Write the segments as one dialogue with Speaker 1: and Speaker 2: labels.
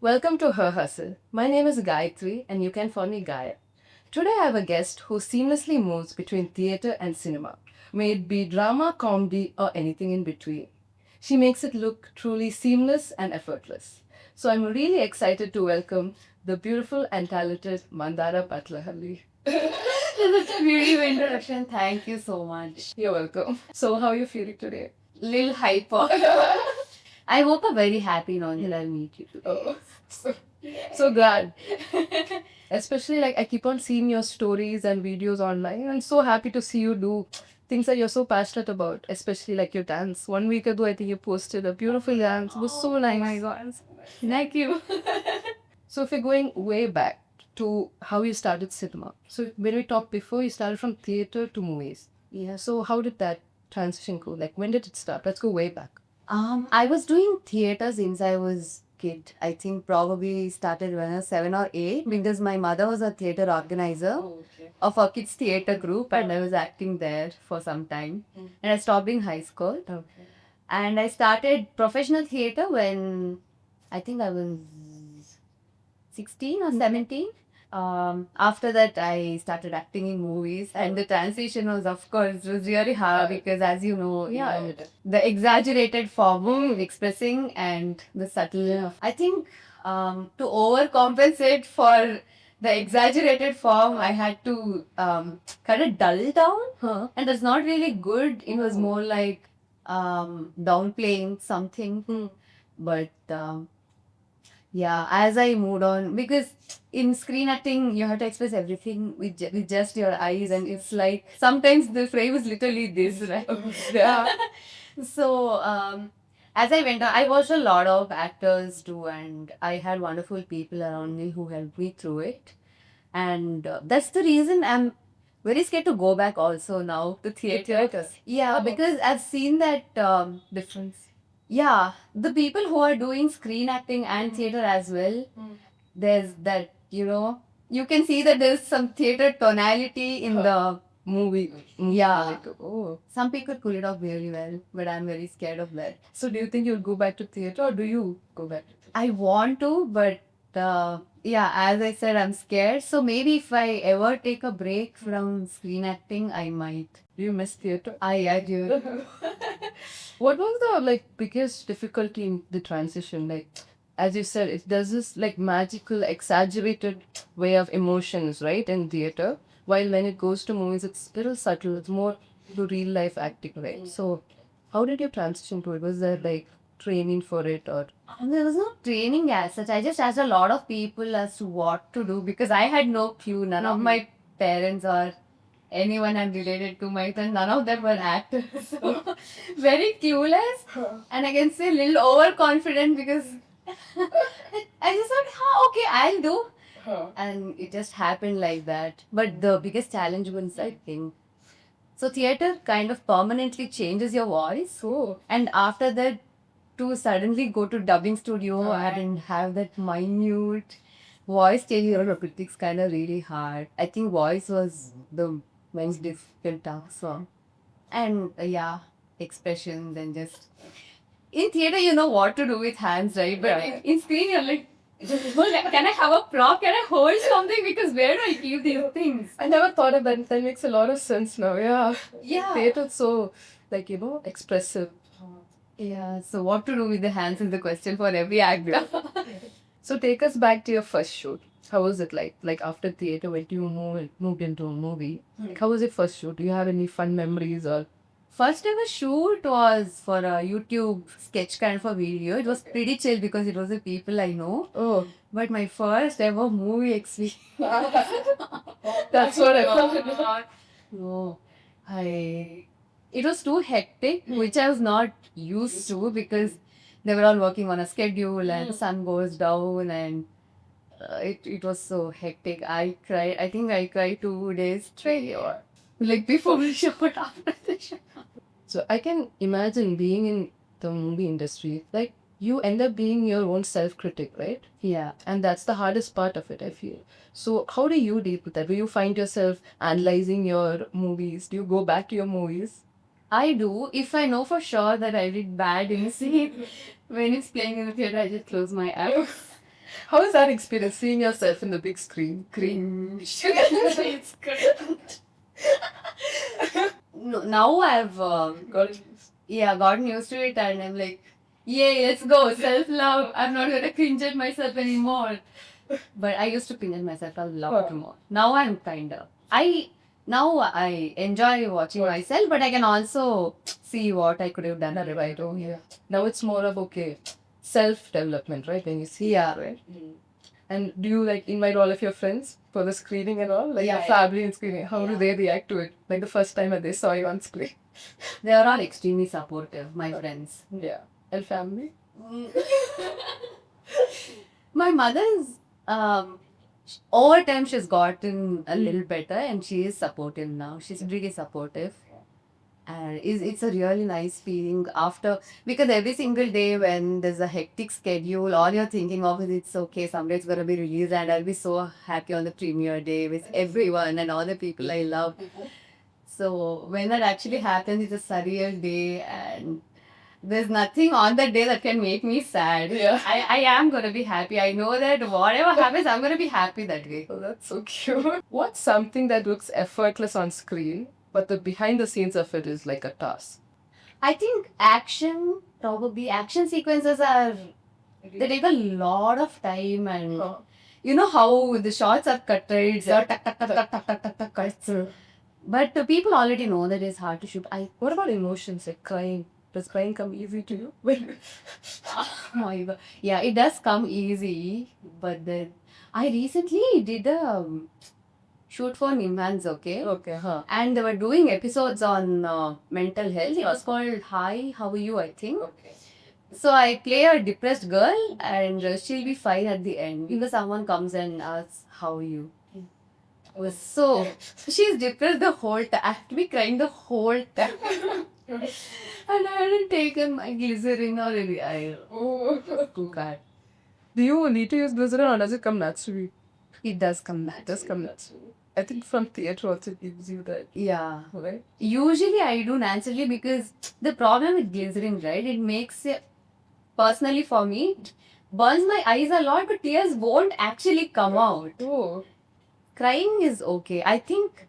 Speaker 1: Welcome to Her Hustle. My name is Gayatri and you can call me Gaia. Today I have a guest who seamlessly moves between theatre and cinema, may it be drama, comedy, or anything in between. She makes it look truly seamless and effortless. So I'm really excited to welcome the beautiful and talented Mandara Patlahalli.
Speaker 2: That's a beautiful introduction. Thank you so much.
Speaker 1: You're welcome. So how are you feeling today?
Speaker 2: Lil hyper. I woke up very happy knowing that I'll meet you today.
Speaker 1: Oh, so glad. Especially like I keep on seeing your stories and videos online. I'm so happy to see you do things that you're so passionate about, especially like your dance. 1 week ago, I think you posted a beautiful dance. It was so nice.
Speaker 2: Oh my god. Thank you.
Speaker 1: So if you're going way back to how you started cinema, so when we talked before, you started from theater to movies.
Speaker 2: Yeah.
Speaker 1: So how did that transition go? Like when did it start? Let's go way back.
Speaker 2: I was doing theater since I was kid. I think probably started when I was 7 or 8 because my mother was a theater organizer
Speaker 1: Okay.
Speaker 2: of a kids theater group and I was acting there for some time. And I stopped in high school.
Speaker 1: Okay.
Speaker 2: And I started professional theater when I think I was 16 or 17. After that, I started acting in movies, and the transition was, of course, was really hard because, as you know, the exaggerated form expressing and the subtle. I think to overcompensate for the exaggerated form, I had to kind of dull down,
Speaker 1: Huh.
Speaker 2: and that's not really good. It was more like downplaying something, but. Yeah, as I moved on, because in screen acting, you have to express everything with, with just your eyes, and it's like sometimes the frame is literally this, right?
Speaker 1: Yeah.
Speaker 2: So, as I went on, I watched a lot of actors too, and I had wonderful people around me who helped me through it. And that's the reason I'm very scared to go back also now to theater.
Speaker 1: Theaters.
Speaker 2: Yeah, because I've seen that
Speaker 1: Difference.
Speaker 2: yeah, the people who are doing screen acting and theater as well, there's that, you can see that there's some theater tonality in the
Speaker 1: Movie.
Speaker 2: Yeah.
Speaker 1: Like, oh.
Speaker 2: Some people pull it off very well, but I'm very scared of that.
Speaker 1: So do you think you'll go back to theater or do you go back to theater?
Speaker 2: I want to, but yeah, as I said, I'm scared. So maybe if I ever take a break from screen acting, I might.
Speaker 1: Do you miss theater?
Speaker 2: I do.
Speaker 1: What was the like biggest difficulty in the transition? Like as you said, it does this like magical, exaggerated way of emotions, right? In theater. While when it goes to movies, it's a little subtle. It's more to real life acting, right? So how did you transition to it? Was there like training for it or
Speaker 2: There was no training as such. I just asked a lot of people as to what to do because I had no clue. None of my parents or anyone I'm related to my friends, none of them were actors. So very clueless. And I can say a little overconfident because I just thought, okay, I'll do. And it just happened like that. But the biggest challenge was, I think, so theater kind of permanently changes your voice.
Speaker 1: so
Speaker 2: And after that, to suddenly go to dubbing studio and have that minute voice change your critics kind of really hard. I think voice was the most difficult task. So. And yeah, expressions and just in theater you know what to do with hands, right? But in screen you're like, well, can I have a prop? Can I hold something? Because where do I keep these things?
Speaker 1: I never thought of that. That makes a lot of sense now. Yeah.
Speaker 2: Yeah.
Speaker 1: Theater's so like, expressive.
Speaker 2: Yeah, so what to do with the hands is the question for every actor.
Speaker 1: So take us back to your first shoot. How was it like? Like after theater, when you moved into a movie, like how was your first shoot? Do you have any fun memories or?
Speaker 2: First ever shoot was for a YouTube sketch kind of a video. It was pretty chill because it was the people I know.
Speaker 1: Oh,
Speaker 2: But my first ever movie experience.
Speaker 1: that's what I thought.
Speaker 2: No, it was too hectic, which I was not used to because they were all working on a schedule and sun goes down and it was so hectic. I cried. I think I cried 2 days straight, or like before the show, after the show.
Speaker 1: So I can imagine being in the movie industry. Like you end up being your own self-critic, right?
Speaker 2: Yeah.
Speaker 1: And that's the hardest part of it, I feel. So how do you deal with that? Do you find yourself analyzing your movies? Do you go back to your movies?
Speaker 2: I do. If I know for sure that I did bad in a scene, when it's playing in the theater, I just close my eyes.
Speaker 1: How is that experience, seeing yourself in the big screen? Cringe.
Speaker 2: It's good. No, now I've
Speaker 1: Got it.
Speaker 2: gotten used to it, and I'm like, yay, let's go, self love. I'm not gonna cringe at myself anymore. But I used to cringe at myself a lot more. Now I'm kinda. I enjoy watching myself, but I can also see what I could have done
Speaker 1: Right. Oh, yeah. Now it's more of, okay, self-development, right? When you see
Speaker 2: Yeah.
Speaker 1: it, right? And do you like invite all of your friends for the screening and all? Like
Speaker 2: Yeah,
Speaker 1: your family and screening? How do they react to it? Like the first time that they saw you on screen?
Speaker 2: They are all extremely supportive, my friends.
Speaker 1: Yeah. And family?
Speaker 2: My mother's over time she's gotten a little better and she is supportive now. She's really supportive. And it's a really nice feeling after, because every single day when there's a hectic schedule, all you're thinking of is it's okay, someday it's gonna be released and I'll be so happy on the premiere day with everyone and all the people I love. So when that actually happens, it's a surreal day and there's nothing on that day that can make me sad.
Speaker 1: Yeah.
Speaker 2: I am gonna be happy. I know that whatever happens, I'm gonna be happy that day.
Speaker 1: Oh, that's so cute. What's something that looks effortless on screen, but the behind the scenes of it is like a task?
Speaker 2: I think action sequences they take a lot of time, and you know how the shots are cut, right? It's tuck, tuck, tuck, tuck, tuck, tuck, tuck, tuck, cuts. But people already know that it's hard to shoot.
Speaker 1: What about emotions like crying? Does crying come easy to you?
Speaker 2: Oh my God. Yeah, it does come easy, but then I recently did a shoot for Nimans, okay?
Speaker 1: Okay, huh?
Speaker 2: And they were doing episodes on mental health. It was called Hi, How Are You, I think.
Speaker 1: Okay.
Speaker 2: So I play a depressed girl and she'll be fine at the end because someone comes and asks, How are you? So she's depressed the whole time. I have to be crying the whole time. And I hadn't taken my glycerin or any.
Speaker 1: Oh,
Speaker 2: Too bad.
Speaker 1: do you need to use glycerin or does it come naturally?
Speaker 2: It does come
Speaker 1: It
Speaker 2: back.
Speaker 1: does come naturally. I think from theatre also it gives you that,
Speaker 2: Yeah.
Speaker 1: right?
Speaker 2: Usually I do naturally because the problem with glycerin, right? It makes it, personally for me, burns my eyes a lot, but tears won't actually come out.
Speaker 1: Oh.
Speaker 2: Crying is okay. I think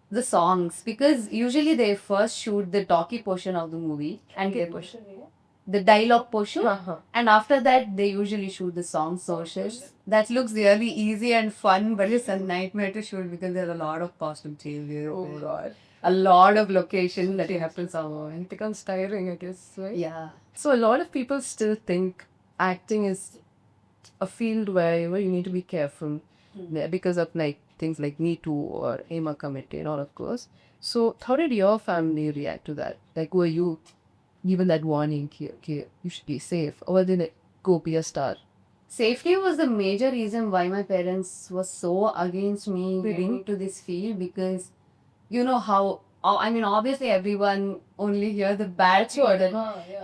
Speaker 2: the songs, because usually they first shoot the talkie portion of the movie and the dialogue portion, and after that they usually shoot the song portions. That looks really easy and fun, but it's a nightmare to shoot because there's a lot of costume changes.
Speaker 1: Oh god.
Speaker 2: A lot of locations that you have to cover.
Speaker 1: It becomes tiring, I guess, right?
Speaker 2: Yeah.
Speaker 1: So a lot of people still think acting is a field where you need to be careful because of like things like Me Too or Hema Committee and all, of course. So how did your family react to that? Like, were you given that warning, okay, you should be safe, or did it go be a star?
Speaker 2: Safety was the major reason why my parents were so against me getting into this field, because you know how, I mean, obviously everyone only hears the bad story that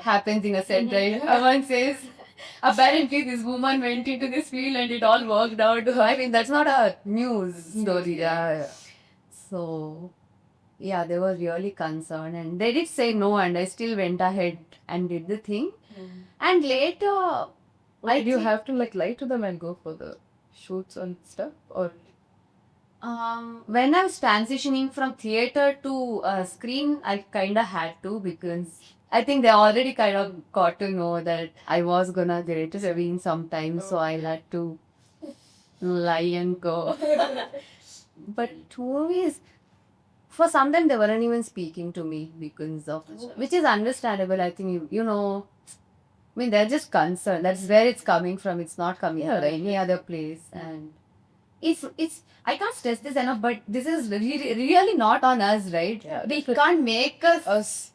Speaker 2: happens in a set, right? Everyone says, apparently this woman went into this field and it all worked out. I mean, that's not a news story.
Speaker 1: Yeah.
Speaker 2: So, yeah, they were really concerned and they did say no, and I still went ahead and did the thing. And later,
Speaker 1: Did you have to like lie to them and go for the shoots and stuff, or
Speaker 2: when I was transitioning from theater to screen, I kind of had to, because I think they already kind of got to know that I was gonna get into screen sometime, so I had to lie and go. But movies, for some time they weren't even speaking to me because of, which is understandable. I think you know, I mean, they're just concerned. That's where it's coming from. It's not coming from any other place, and it's I can't stress this enough, but this is really not on us, right?
Speaker 1: Yeah,
Speaker 2: We can't make us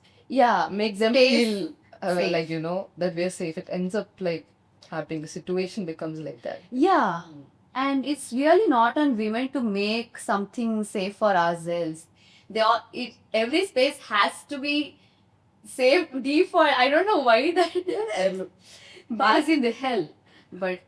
Speaker 1: make them
Speaker 2: Stay
Speaker 1: feel
Speaker 2: safe.
Speaker 1: like, you know, that we're safe. It ends up like happening. The situation becomes like that.
Speaker 2: Yeah. And it's really not on women to make something safe for ourselves. Every space has to be same default. I don't know why that bars in the hell. But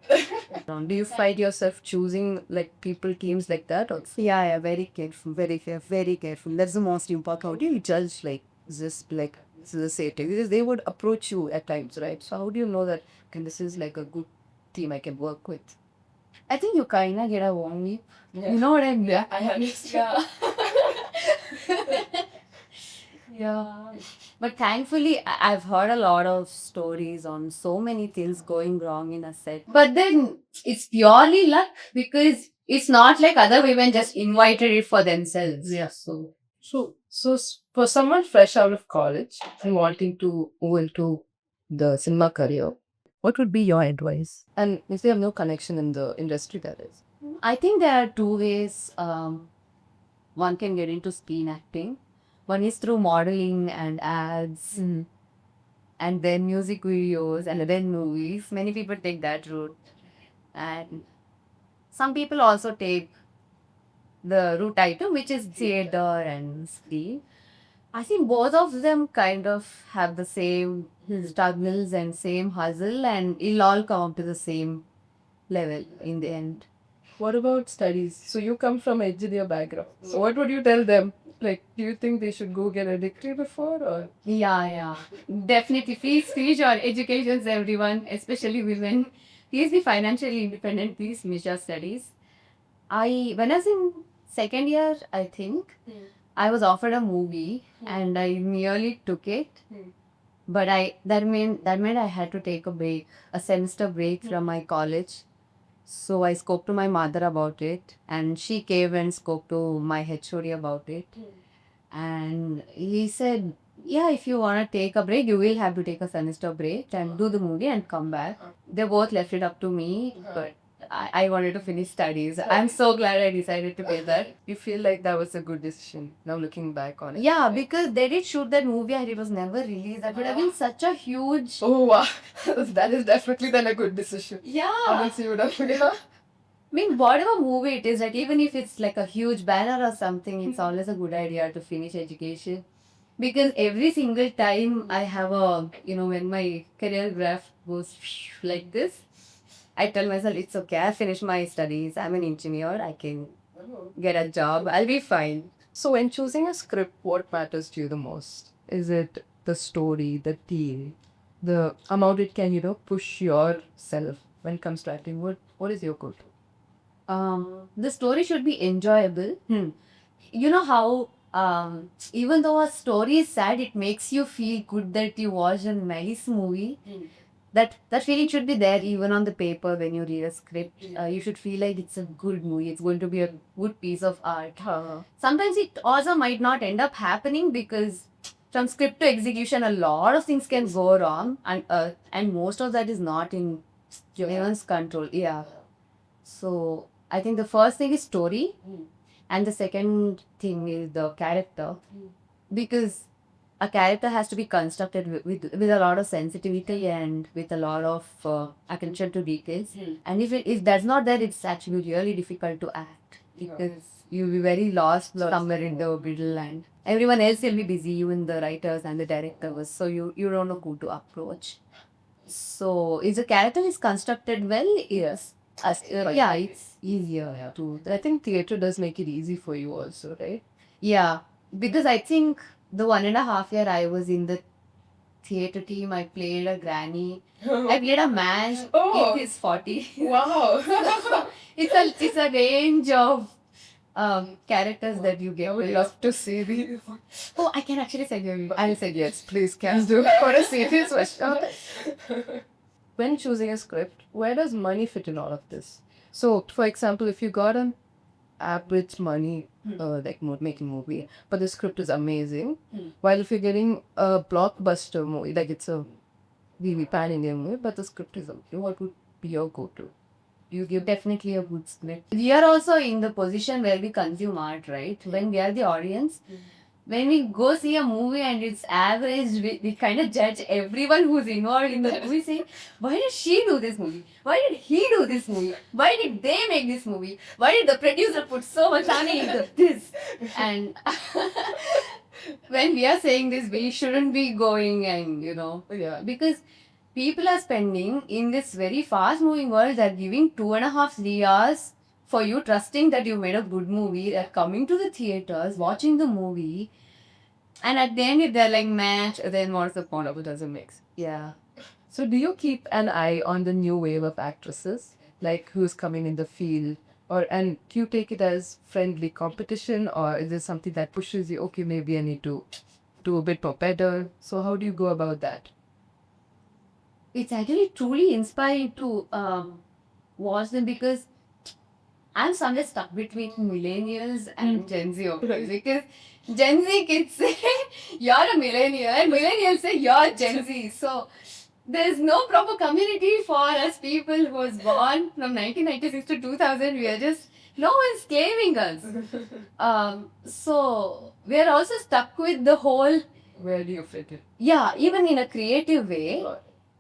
Speaker 1: Do you find yourself choosing like people teams like that or
Speaker 3: Yeah, very careful, very careful. That's the most important.
Speaker 1: how do you judge like just like this is a safety? Because they would approach you at times, right? So how do you know that okay, this is like a good team I can work with?
Speaker 2: I think you kind of get a warm leap. You know what I mean?
Speaker 1: I understand.
Speaker 2: Yeah. But thankfully, I've heard a lot of stories on so many things going wrong in a set. But then it's purely luck because it's not like other women just invited it for themselves.
Speaker 1: Yeah. So for someone fresh out of college and wanting to move into the cinema career, what would be your advice? And if they have no connection in the industry, that is.
Speaker 2: I think there are two ways one can get into screen acting. One is through modeling and ads, and then music videos, and then movies. Many people take that route. And some people also take the route item, which is theater and screen. I think both of them kind of have the same struggles and same hustle, and it'll all come up to the same level in the end.
Speaker 1: What about studies? So you come from engineer background. So what would you tell them? Like, do you think they should go get a degree before or?
Speaker 2: Yeah. Definitely. Please your educations, everyone, especially women. Please be financially independent. Please finish your studies. When I was in second year, I think, I was offered a movie and I nearly took it. But that meant I had to take a break, a semester break from my college. So I spoke to my mother about it, and she came and spoke to my HOD about it. And he said, yeah, if you want to take a break, you will have to take a semester break and do the movie and come back. They both left it up to me, but I wanted to finish studies. I'm so glad I decided to pay that.
Speaker 1: You feel like that was a good decision now looking back on it?
Speaker 2: Yeah, because they did shoot that movie and it was never released. That would have been such a huge.
Speaker 1: Oh wow. That is definitely then a good decision.
Speaker 2: Yeah.
Speaker 1: Unless you would have yeah.
Speaker 2: I mean, whatever movie it is, like even if it's like a huge banner or something, it's always a good idea to finish education. Because every single time I have when my career graph goes like this, I tell myself it's okay. I finished my studies. I'm an engineer. I can get a job. I'll be fine.
Speaker 1: So when choosing a script, what matters to you the most? Is it the story, the theme, the amount it can, push yourself when it comes to acting? What is your go-to?
Speaker 2: The story should be enjoyable. You know how even though a story is sad, it makes you feel good that you watched a nice movie. That feeling should be there even on the paper when you read a script. You should feel like it's a good movie. It's going to be a good piece of art. Sometimes it also might not end up happening because from script to execution, a lot of things can go wrong, and most of that is not in anyone's control. Yeah. So I think the first thing is story, and the second thing is the character, because a character has to be constructed with a lot of sensitivity and with a lot of attention to details. And if that's not there, it's actually really difficult to act because you'll be very lost somewhere in the middle, and everyone else will be busy, even the writers and the directors. So you don't know who to approach. So if the character is constructed well, yes. Yeah, it's easier to.
Speaker 1: I think theatre does make it easy for you also, right?
Speaker 2: Yeah, because I think the 1.5 year I was in the theatre team, I played a granny. I played a man in his 40s.
Speaker 1: Wow.
Speaker 2: It's a range of characters that you get.
Speaker 1: I would love to see these.
Speaker 2: Oh, I can actually send you.
Speaker 1: I said yes, please can do for a series for sure. When choosing a script, where does money fit in all of this? So, for example, if you got an average money, making movie, but the script is amazing, while if you're getting a blockbuster movie, like it's a really pan-India movie, but the script is amazing, what would be your go-to?
Speaker 2: You give definitely a good script. We are also in the position where we consume art, right? When we are the audience, when we go see a movie and it's average, we kind of judge everyone who's involved in the movie, saying, why did she do this movie? Why did he do this movie? Why did they make this movie? Why did the producer put so much money into this? And when we are saying this, we shouldn't be going and,
Speaker 1: Yeah.
Speaker 2: because people are spending in this very fast moving world, they're giving 2.5, 3 hours for you, trusting that you made a good movie. They're coming to the theaters, watching the movie, and at the end, if they're like, match, then what's the point of it? Doesn't make sense. Yeah.
Speaker 1: So do you keep an eye on the new wave of actresses, like who's coming in the field, and do you take it as friendly competition, or is it something that pushes you? Okay, maybe I need to do a bit more better. So how do you go about that?
Speaker 2: It's actually truly inspiring to watch them, because I'm somewhere stuck between millennials and Gen Z, okay? Because Gen Z kids say you're a millennial, and millennials say you're Gen Z. So there's no proper community for us people who was born from 1996 to 2000. We are just, no one's claiming us. So we're also stuck with the whole,
Speaker 1: Where do you fit in?
Speaker 2: yeah, even in a creative way.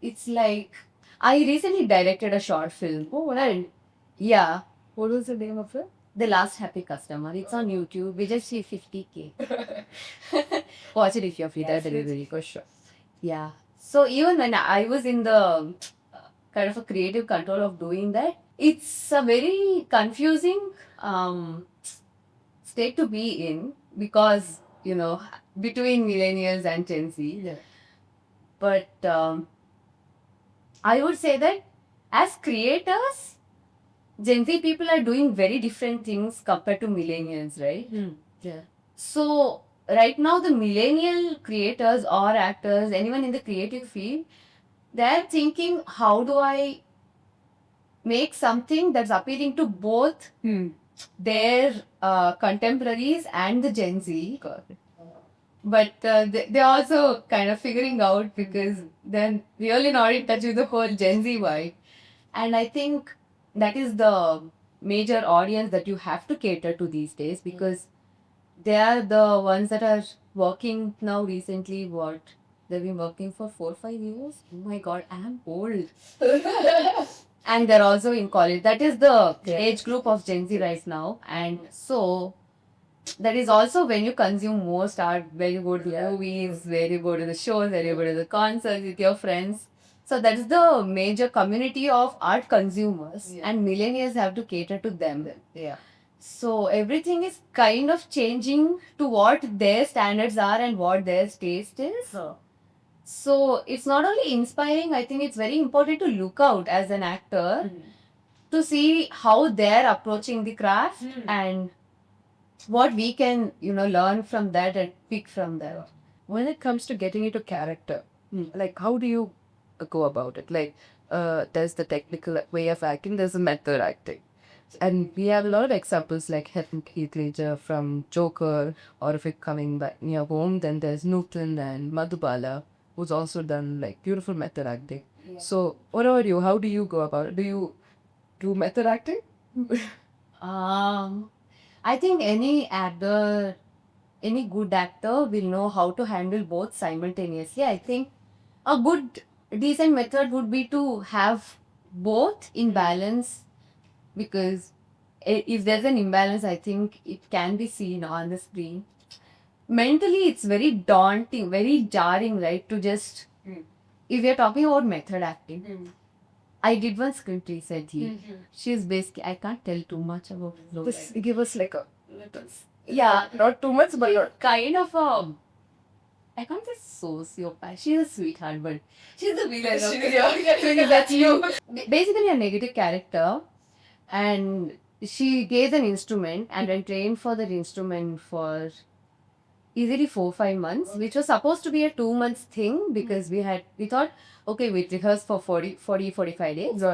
Speaker 2: It's like, I recently directed a short film.
Speaker 1: Oh, wow.
Speaker 2: And yeah,
Speaker 1: What was the name of it?
Speaker 2: The Last Happy Customer. It's on YouTube. We just see 50K. Watch it if you're free. That's delivery.
Speaker 1: For sure.
Speaker 2: Yeah. So even when I was in the kind of a creative control of doing that, it's a very confusing state to be in, because, between millennials and Gen Z.
Speaker 1: Yeah.
Speaker 2: But I would say that as creators, Gen Z people are doing very different things compared to millennials, right?
Speaker 1: Yeah.
Speaker 2: So right now, the millennial creators or actors, anyone in the creative field, they're thinking, how do I make something that's appealing to both their contemporaries and the Gen Z? But they're also kind of figuring out, because they're really not in touch with the whole Gen Z vibe. And I think that is the major audience that you have to cater to these days, because they are the ones that are working now recently. What? They've been working for 4 5 years? Oh my god, I'm old. And they're also in college. That is the age group of Gen Z right now. And so that is also when you consume most art, where you go to the movies, where you go to the shows, where you go to the concerts with your friends. So that is the major community of art consumers, and millennials have to cater to them.
Speaker 1: Yeah.
Speaker 2: So everything is kind of changing to what their standards are and what their taste is. So it's not only inspiring, I think it's very important to look out as an actor to see how they're approaching the craft and what we can, learn from that and pick from that.
Speaker 1: When it comes to getting into character, like how do you go about it? Like, there's the technical way of acting, there's the method acting. And we have a lot of examples like Heath Ledger from Joker, or if it coming back near home, then there's Newton and Madhubala, who's also done like beautiful method acting. So, what about you? How do you go about it? Do you do method acting?
Speaker 2: I think any actor, any good actor will know how to handle both simultaneously. I think a good, decent method would be to have both in balance, because if there's an imbalance, I think it can be seen on the screen. Mentally, it's very daunting, very jarring, right? To just, if you're talking about method acting, I did one script recently. She's basically, I can't tell too much about it.
Speaker 1: Just give us like a
Speaker 2: Yeah,
Speaker 1: not too much, but you're
Speaker 2: kind of a, I can't say sociopath. She's a sweetheart, but she's the villain. Okay? That's you. Basically, a negative character, and she gave an instrument and then trained for that instrument for easily 4 5 months, which was supposed to be a 2 months thing, because we thought, okay, we rehearse for 45 days,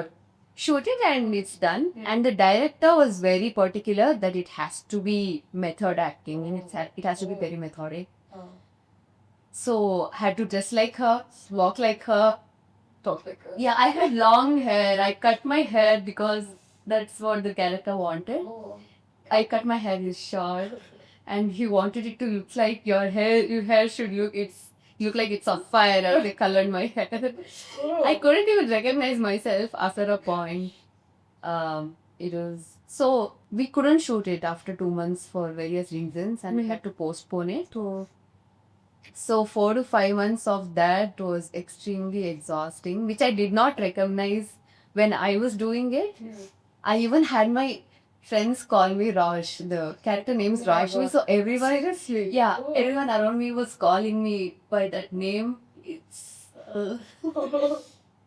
Speaker 2: shoot it, and it's done. And the director was very particular that it has to be method acting, and it has to be very methodic. So had to dress like her, walk like her,
Speaker 1: talk like a
Speaker 2: yeah, I had long hair. I cut my hair because that's what the character wanted. I cut my hair short, and he wanted it to look like your hair should look like it's on fire. And they colored my hair. I couldn't even recognize myself after a point. It was so we couldn't shoot it after 2 months for various reasons, and we had to postpone it. So So 4 to 5 months of that was extremely exhausting, which I did not recognize when I was doing it. I even had my friends call me Raj. The character name is Rajni. So everyone,
Speaker 1: Seriously?
Speaker 2: yeah, everyone around me was calling me by that name. It's.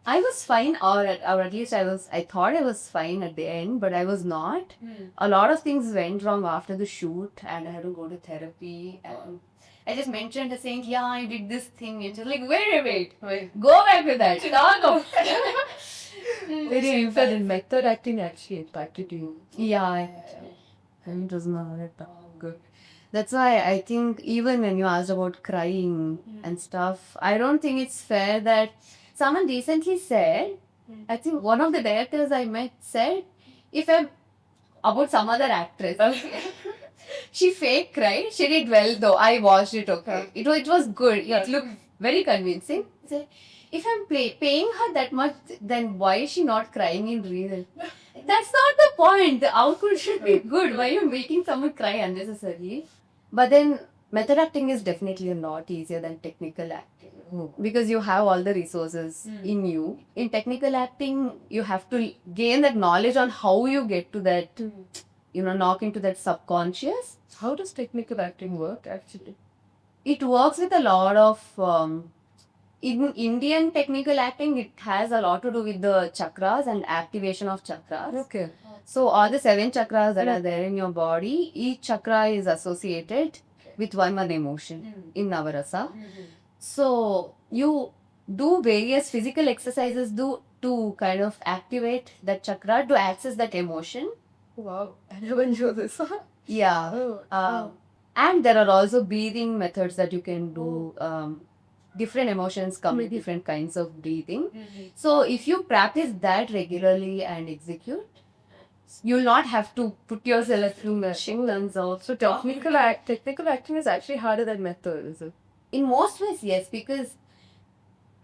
Speaker 2: I was fine, or at least I thought I was fine at the end, but I was not. A lot of things went wrong after the shoot, and I had to go to therapy. And I just mentioned the saying, yeah, I did this thing. And she's like, wait, go back to that. Stop.
Speaker 1: Very important method acting actually impacted you.
Speaker 2: Yeah, and it was not at all good. That's why I think even when you asked about crying and stuff, I don't think it's fair that someone recently said, I think one of the directors I met said, if I'm about some other actress, she fake cried. She did well though. I watched it. Okay, it was good. It looked very convincing. Say, if I'm paying her that much, then why is she not crying in real? That's not the point. The output should be good. Why are you making someone cry unnecessarily? But then method acting is definitely a lot easier than technical acting because you have all the resources in you. In technical acting, you have to gain that knowledge on how you get to that, knock into that subconscious.
Speaker 1: How does technical acting work actually?
Speaker 2: It works with a lot of in Indian technical acting, it has a lot to do with the chakras and activation of chakras.
Speaker 1: Okay.
Speaker 2: So all the 7 chakras that are there in your body, each chakra is associated with one emotion in Navarasa. So you do various physical exercises to kind of activate that chakra to access that emotion.
Speaker 1: Wow. I never knew this.
Speaker 2: Yeah. And there are also breathing methods that you can do. Different emotions come with different kinds of breathing. So if you practice that regularly and execute, you'll not have to put yourself through machines or
Speaker 1: So technical acting is actually harder than method, is it?
Speaker 2: in most ways, yes, because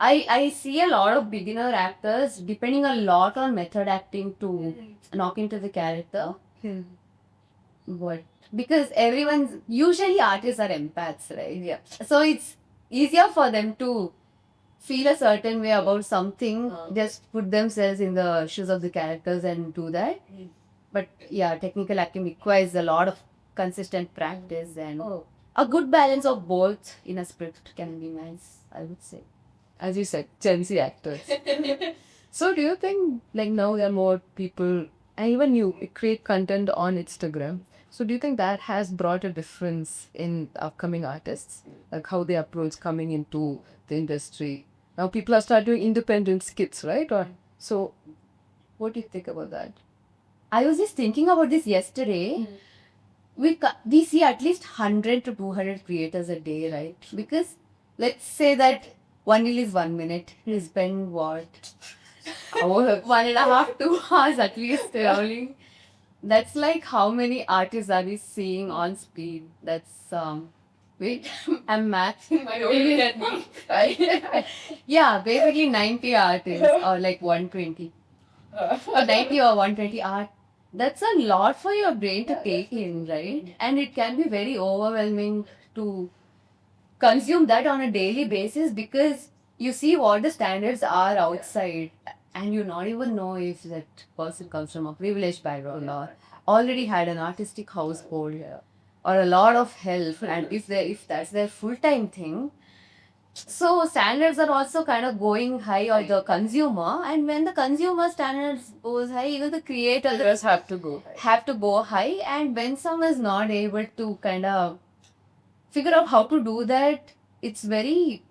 Speaker 2: I see a lot of beginner actors depending a lot on method acting to knock into the character. But because everyone's usually artists are empaths, right?
Speaker 1: Yeah.
Speaker 2: So it's easier for them to feel a certain way about something, just put themselves in the shoes of the characters and do that. But yeah, technical acting requires a lot of consistent practice and a good balance of both in a script can be nice, I would say.
Speaker 1: As you said, Gen Z actors. So do you think like now there are more people and even you create content on Instagram. So do you think that has brought a difference in upcoming artists? Like how they approach coming into the industry? Now people are starting doing independent skits, right? Or so what do you think about that?
Speaker 2: I was just thinking about this yesterday. We see at least 100 to 200 creators a day, right? Because let's say that one reel is 1 minute. You spend what? 1.5, 2 hours at least rolling. That's like how many artists are we seeing on speed? That's wait, I'm maxing my own. Yeah, basically 90 artists or like 120. 90 or 120 art. That's a lot for your brain to take in, right? And it can be very overwhelming to consume that on a daily basis because you see what the standards are outside and you not even know if that person comes from a privileged background or already had an artistic household or a lot of help and if that's their full-time thing. So standards are also kind of going high on the consumer, and when the consumer standards goes high, even the creators
Speaker 1: Others have to go.
Speaker 2: have to go high. And when someone is not able to kind of figure out how to do that, it's very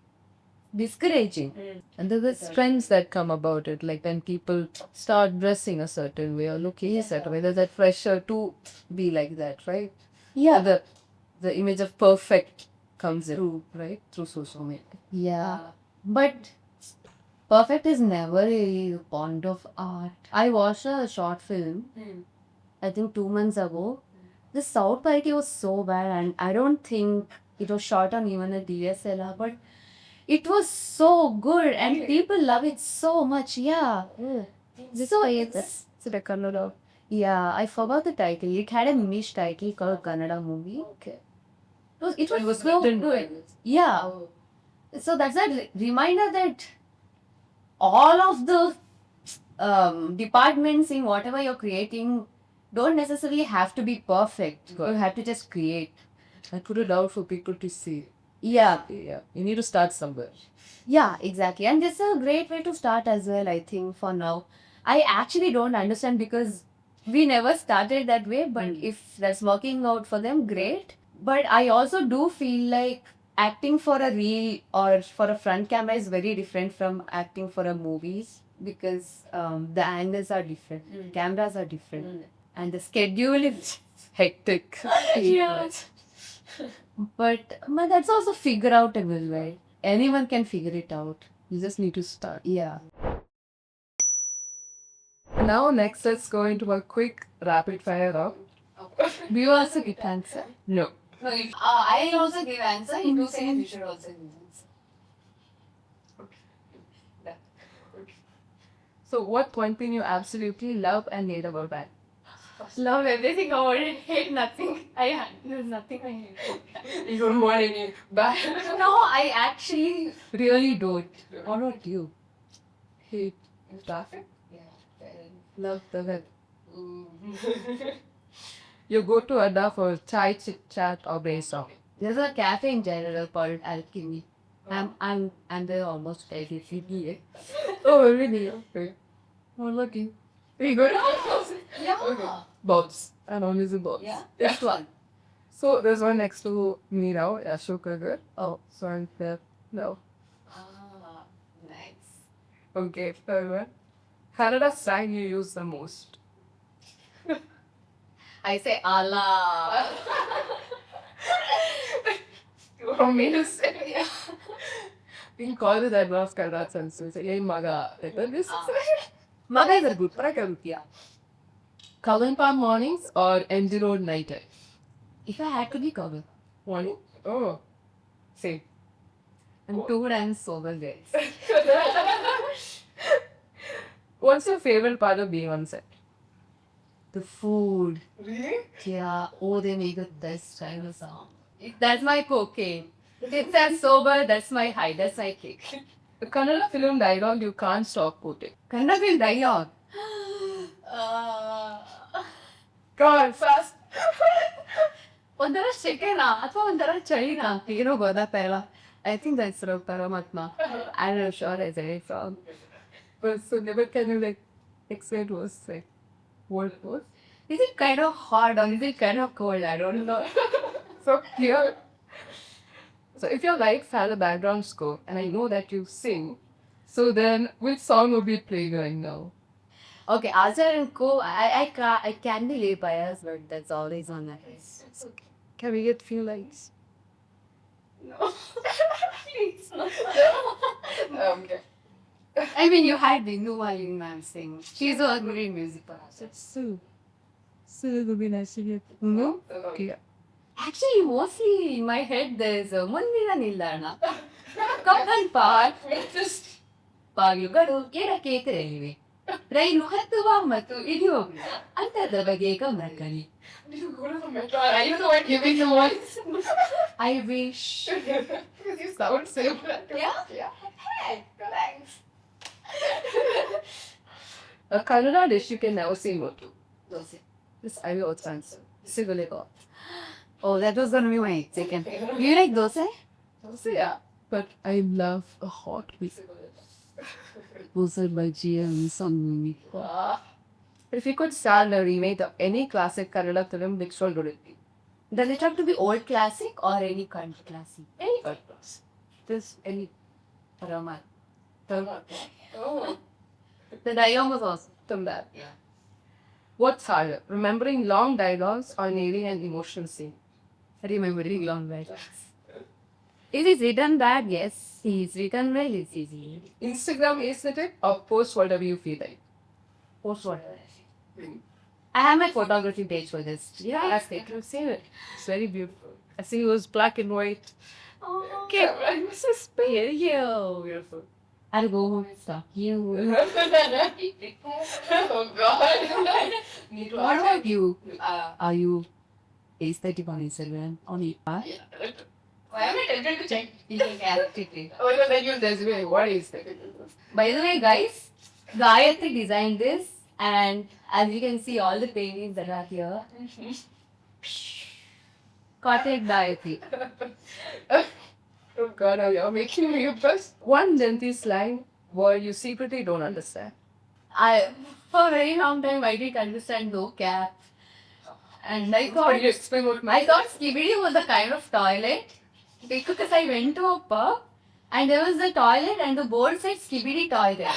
Speaker 2: discouraging.
Speaker 1: And there's trends that come about it, like when people start dressing a certain way or looking a certain way, there's that pressure to be like that, right?
Speaker 2: Yeah.
Speaker 1: The image of perfect comes in, right? Through social media.
Speaker 2: Yeah. But perfect is never a point of art. I watched a short film, I think 2 months ago. The sound quality was so bad, and I don't think it was shot on even a DSLR, but it was so good, and people love it so much. Yeah. So it's
Speaker 1: the Kannada.
Speaker 2: yeah, I forgot the title. It had a niche title called Kannada movie.
Speaker 1: Okay.
Speaker 2: It was so
Speaker 1: written
Speaker 2: good.
Speaker 1: well.
Speaker 2: Yeah. So that's a reminder that all of the departments in whatever you're creating don't necessarily have to be perfect. You have to just create.
Speaker 1: And put it out for people to see.
Speaker 2: Yeah.
Speaker 1: Yeah, you need to start somewhere.
Speaker 2: Yeah, exactly. And this is a great way to start as well, I think, for now. I actually don't understand because we never started that way, but if that's working out for them, great. But I also do feel like acting for a reel or for a front camera is very different from acting for a movies because the angles are different, cameras are different, and the schedule is
Speaker 1: Hectic.
Speaker 2: yeah. But that's also figure outable, right? Anyone can figure it out.
Speaker 1: You just need to start.
Speaker 2: Yeah.
Speaker 1: Now, next, let's go into a quick rapid fire round.
Speaker 2: Do you also give answer?
Speaker 1: No.
Speaker 2: No, I'll also give answer. In 2 seconds, you should also give answer.
Speaker 1: So, what one thing you absolutely love and hate about band?
Speaker 2: Love everything about it. Hate nothing. There's nothing I hate.
Speaker 1: You don't want any band.
Speaker 2: No, I actually
Speaker 1: Really don't. What about you? Hate traffic? Love the weather. You go to Adda for chai chit chat or brainstorm.
Speaker 2: there's a cafe in general called Alchemy. I'm there almost every day.
Speaker 1: Oh, really? Okay. Well, lucky. You go to
Speaker 2: Yeah.
Speaker 1: Bob's. And always in Bob's.
Speaker 2: Yeah. Which one?
Speaker 1: So there's one next to me now, Ashoka. Oh, so I'm there. No.
Speaker 2: Ah, nice.
Speaker 1: Okay, third one. Kannada slang you use the most.
Speaker 2: I say Allah.
Speaker 1: You want me to say? You can call it that love Kannada sense. So say, hey, Maga. Like, this is
Speaker 2: Maga is a good one. Yeah.
Speaker 1: Cullen Palm mornings or MG Road night time?
Speaker 2: If I had to be covered.
Speaker 1: Morning? Oh. Same.
Speaker 2: And 2 times sober guys.
Speaker 1: What's your favorite part of being on set?
Speaker 2: The food.
Speaker 1: Really?
Speaker 2: Yeah. Oh, they make the best kind of song. That's my cocaine. It's that sober, that's my high, that's my kick.
Speaker 1: The Kannada film dialogue you can't stop quoting.
Speaker 2: Kannada film dialogue.
Speaker 1: God, fast.
Speaker 2: ಒಂಥರ ಶೆಕೆನಾ ಅಥವಾ ಒಂಥರ ಚಳಿನಾ ಏನೋ ಗೊತ್ತಾಗ್ತಾ ಇಲ್ಲ I think that's ಪರಮಾತ್ಮ I am sure I said it from
Speaker 1: But so never can you like explain to us like what it was?
Speaker 2: Is it kind of hot or is it kind of cold? I don't know.
Speaker 1: So here. So if your life had a background score and I know that you sing, so then which song will be playing right now?
Speaker 2: Okay, Azhar and Co. I can be late biased, but that's always on that list.
Speaker 1: It's okay. Can we get few likes?
Speaker 2: No. Please, no.
Speaker 1: Okay.
Speaker 2: I mean, you had Bindu Malin ma'am sing. She's a great music person.
Speaker 1: That's Sue. Sue will be nice to hear. No? Okay.
Speaker 2: Actually, mostly in my head, there's Mundina Nildana. Kapan Park.
Speaker 1: Just
Speaker 2: ಬಾಗಿಲುಗಳು ಕೆಳಕ್ಕೆ ತೆರೆಯಿವೆ ರೈಲು ಹತ್ತುವ ಮತ್ತು ಇಳಿಯುವ ಅಂತದ ಬಗ್ಗೆ ಗಮನಕಲಿ
Speaker 1: you go to the metro. Are you the one giving the voice?
Speaker 2: I wish
Speaker 1: Because you sound similar.
Speaker 2: Yeah? Hey, thanks.
Speaker 1: A Kannada dish you can never say no to.
Speaker 2: Dosa.
Speaker 1: This I will also answer. Sigulego.
Speaker 2: Oh, that was gonna be my second. You like dosa?
Speaker 1: So yeah. But I love a hot with
Speaker 2: Dosa bhaji and some.
Speaker 1: If you could star in a remake of any classic Kannada film, which one would it be?
Speaker 2: Does it have to be old classic or any country classic?
Speaker 1: Any class. Just any.
Speaker 2: Raman.
Speaker 1: Oh.
Speaker 2: The dialogue was awesome.
Speaker 1: From that. Yeah. What's harder, remembering long dialogues or nailing an emotional scene?
Speaker 2: Remembering long dialogues. Is it written bad? Yes. He's written well, it's easy.
Speaker 1: Instagram aesthetic or post whatever you feel like?
Speaker 2: Post whatever. I have my photography page for this.
Speaker 1: Yeah,
Speaker 2: That's it.
Speaker 1: I've seen it. It's very beautiful. I see it was black and white.
Speaker 2: Oh,
Speaker 1: Okay, this is beautiful.
Speaker 2: I'll go home and stop you.
Speaker 1: Oh God.
Speaker 2: What about you? Are you
Speaker 3: aesthetic on Instagram on Ipa.
Speaker 2: Why am I tempted to check the character?
Speaker 1: Oh, no, then you resume. What is that?
Speaker 2: By the way, guys, Gayatri designed this, and as you can see, all the paintings that are here. Karthik Gayatri.
Speaker 1: Oh God, you're making me bust. One dentist line word you secretly don't understand.
Speaker 2: For a very long time, I didn't understand no cap. And I thought,
Speaker 1: Can you explain what
Speaker 2: I thought Skibidi was a kind of toilet because I went to a pub and there was the toilet and the board said Skibidi toilet.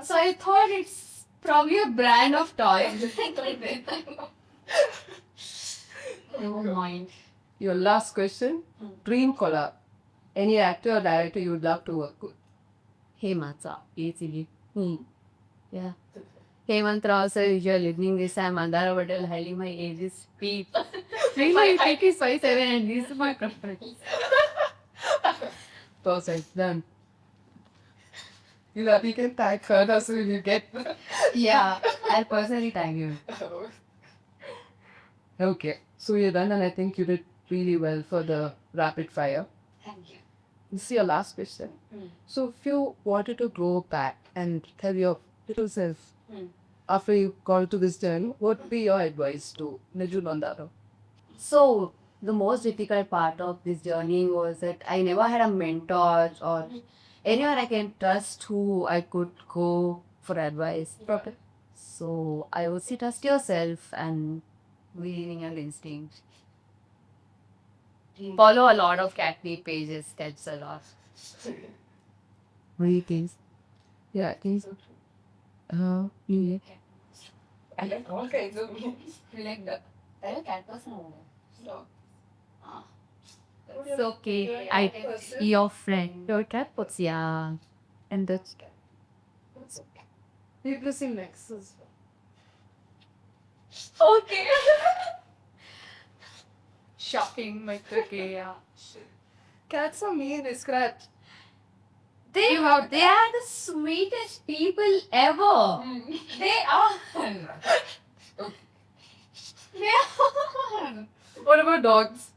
Speaker 2: So I thought it's probably a brand of toilet. Never mind.
Speaker 1: Your last question. Dream collab. Any actor or director you would love to work with?
Speaker 2: Hemant easily. Yeah. Hemant Rao sir, if you're listening this, I'm Mandara Patel, highly my age is peak. My height is 5'7" and this is my preference.
Speaker 1: Perfect. Done. You can tag her as soon you get.
Speaker 2: Yeah, I'll personally thank you.
Speaker 1: Okay. So you're done, and I think you did really well for the rapid fire.
Speaker 2: Thank you.
Speaker 1: This is your last question. So if you wanted to go back and tell your little self after you got to this journey, what would be your advice to Niju Nandaro?
Speaker 2: So, the most difficult part of this journey was that I never had a mentor or anyone I can trust who I could go for advice.
Speaker 1: Okay.
Speaker 2: So, I would say trust yourself and believe in your instinct. Follow a lot of catnip pages, that's a lot.
Speaker 3: What do you think?
Speaker 1: Yeah, I think so.
Speaker 3: Yeah.
Speaker 1: I like all kinds of
Speaker 2: You like the cat person? It's okay. Your friend. Your cat was young.
Speaker 3: And that's
Speaker 1: Replacing Nexus.
Speaker 2: Okay.
Speaker 1: Shocking, my turkey. Yeah. Cats are mean, they scratch.
Speaker 2: They are the sweetest people ever. They are. They are.
Speaker 1: What about dogs?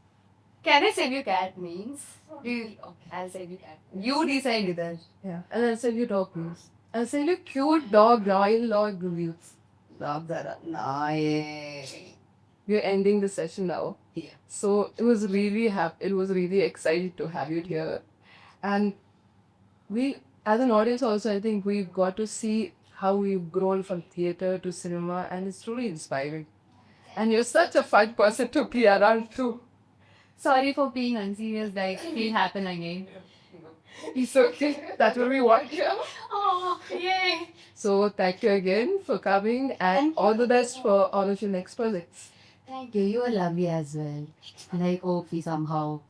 Speaker 2: Can I send you cat memes? Okay, I'll send you cat. You decide that.
Speaker 1: Yeah. And I'll send you dog news. I'll send you cute dog, royal dog reviews. Love that. Nice. We're ending the session now.
Speaker 3: Yeah.
Speaker 1: So it was really exciting to have you here. And we, as an audience also, I think we got to see how we've grown from theatre to cinema, and it's truly inspiring. And you're such a fun person to be around too.
Speaker 2: Sorry for being unserious, like it'll happen again.
Speaker 1: It's okay. That's what we want here.
Speaker 2: Oh, yay.
Speaker 1: So thank you again for coming, and all the best for all of your next projects.
Speaker 2: Thank you. You are lovely as well. And I hope we somehow